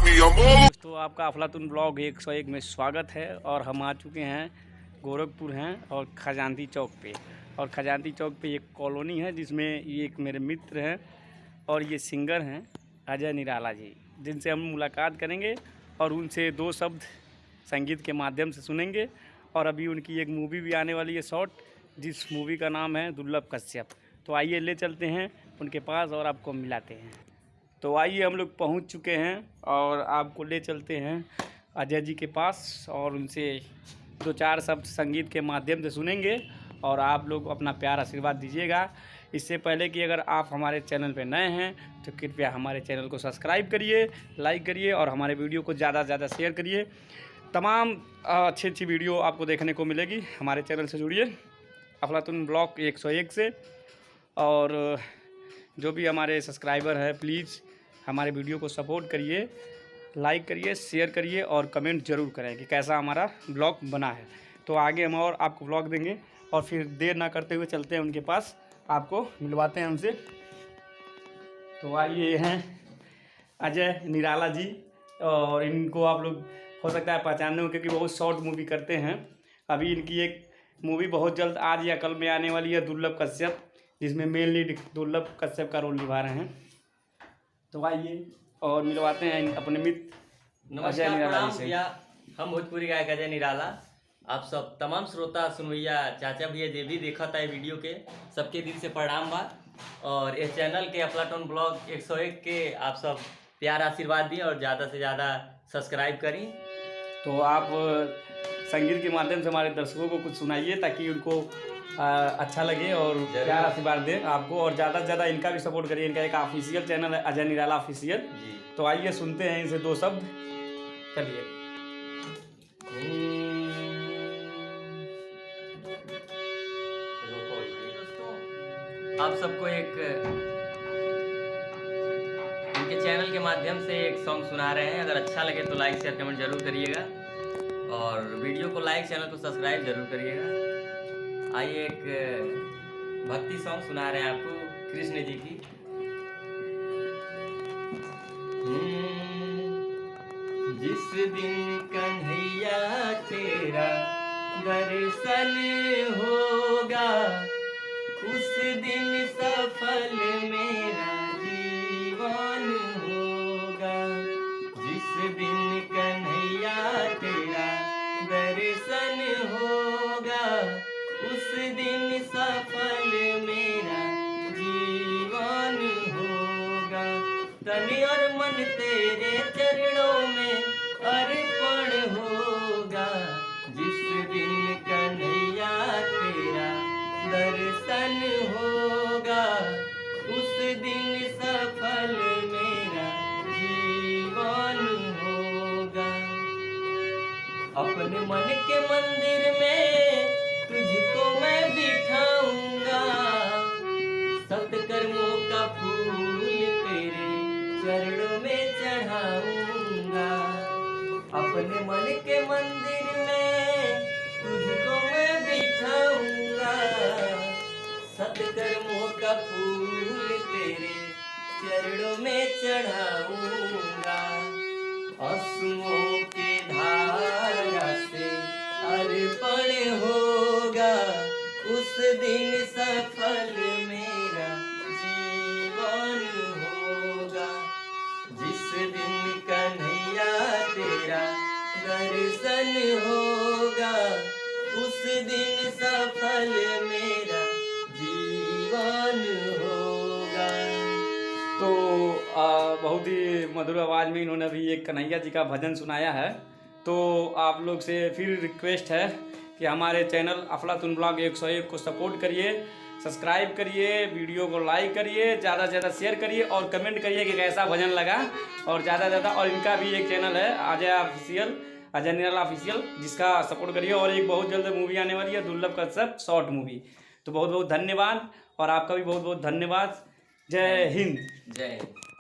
दोस्तों आपका अफलातून ब्लॉग 101 में स्वागत है। और हम आ चुके हैं गोरखपुर हैं और खजानती चौक पे। और खजानती चौक पे एक कॉलोनी है जिसमें ये एक मेरे मित्र हैं और ये सिंगर हैं अजय निराला जी, जिनसे हम मुलाकात करेंगे और उनसे दो शब्द संगीत के माध्यम से सुनेंगे। और अभी उनकी एक मूवी भी आने वाली है शॉर्ट, जिस मूवी का नाम है दुर्लभ कश्यप। तो आइए ले चलते हैं उनके पास और आपको मिलाते हैं। तो आइए हम लोग पहुंच चुके हैं और आपको ले चलते हैं अजय जी के पास और उनसे दो चार शब्द संगीत के माध्यम से सुनेंगे और आप लोग अपना प्यार आशीर्वाद दीजिएगा। इससे पहले कि अगर आप हमारे चैनल पर नए हैं तो कृपया हमारे चैनल को सब्सक्राइब करिए, लाइक करिए और हमारे वीडियो को ज़्यादा से ज़्यादा शेयर करिए। तमाम अच्छी वीडियो आपको देखने को मिलेगी। हमारे चैनल से जुड़िए अफलातून ब्लॉग 101 से। और जो भी हमारे सब्सक्राइबर हैं प्लीज़ हमारे वीडियो को सपोर्ट करिए, लाइक करिए, शेयर करिए और कमेंट ज़रूर करें कि कैसा हमारा ब्लॉग बना है। तो आगे हम और आपको ब्लॉग देंगे और फिर देर ना करते हुए चलते हैं उनके पास, आपको मिलवाते हैं उनसे। तो आइए, ये हैं अजय निराला जी और इनको आप लोग हो सकता है पहचानने हो क्योंकि बहुत शॉर्ट मूवी करते हैं। अभी इनकी एक मूवी बहुत जल्द आज या कल में आने वाली है दुर्लभ कश्यप, जिसमें मेन लीड दुर्लभ कश्यप का रोल निभा रहे हैं। तो आइए और मिलवाते हैं अपने मित्र अजय निराला जी से। हम भोजपुरी गायक अजय निराला, आप सब तमाम श्रोता सुनवैया चाचा भैया जे भी देखा था वीडियो के, सबके दिल से प्रणाम बा। और इस चैनल के अफलातून ब्लॉग 101 के आप सब प्यार आशीर्वाद दिए और ज़्यादा से ज़्यादा सब्सक्राइब करें। तो आप संगीत के माध्यम से हमारे दर्शकों को कुछ सुनाइए ताकि उनको अच्छा लगे और प्यार आशीर्वाद दें आपको। और ज़्यादा से ज़्यादा इनका भी सपोर्ट करिए। इनका एक ऑफिशियल चैनल है अजय निराला ऑफिशियल। तो आइए सुनते हैं इनसे दो शब्द। चलिए। आप सबको एक इनके चैनल के माध्यम से एक सॉन्ग सुना रहे हैं। अगर अच्छा लगे तो लाइक शेयर कमेंट जरूर करिएगा और वीडियो को लाइक, चैनल को सब्सक्राइब जरूर करिएगा। आइए एक भक्ति सॉन्ग सुना रहे हैं आपको कृष्ण जी की। जिस दिन कन्हैया तेरा दर्शन होगा, उस दिन सफल मेरा जीवन होगा। जिस दिन कन्हैया तेरा दर्शन होगा, उस दिन सफल मेरा जीवन होगा। तन और मन तेरे चरणों में अर्पण होगा। जिस दिन कन्हैया तेरा दर्शन होगा, उस दिन सफल मेरा जीवन होगा। अपने मन के मंदिर में तुझको मैं बिठाऊंगा, सत्कर्मों का फूल तेरे चरणों में चढ़ाऊंगा। अपने मन के मंदिर में तुझको मैं बिठाऊंगा, सत्कर्मों का फूल तेरे चरणों में चढ़ाऊंगा। आंसुओं के धारा से अर्पण होगा, उस दिन सफल मेरा जीवन होगा। जिस दिन कन्हैया तेरा दर्शन होगा, उस दिन सफल मेरा जीवन होगा। तो बहुत ही मधुर आवाज़ में इन्होंने अभी एक कन्हैया जी का भजन सुनाया है। तो आप लोग से फिर रिक्वेस्ट है कि हमारे चैनल अफलातून ब्लॉग 101 को सपोर्ट करिए, सब्सक्राइब करिए, वीडियो को लाइक करिए, ज़्यादा से ज़्यादा शेयर करिए और कमेंट करिए कि कैसा भजन लगा। और ज़्यादा से ज़्यादा, और इनका भी एक चैनल है अजय ऑफिशियल, अजय निराला ऑफिशियल, जिसका सपोर्ट करिए। और एक बहुत जल्द मूवी आने वाली है दुर्लभ कश्यप शॉर्ट मूवी। तो बहुत बहुत धन्यवाद और आपका भी बहुत बहुत धन्यवाद। जय हिंद। जय हिंद।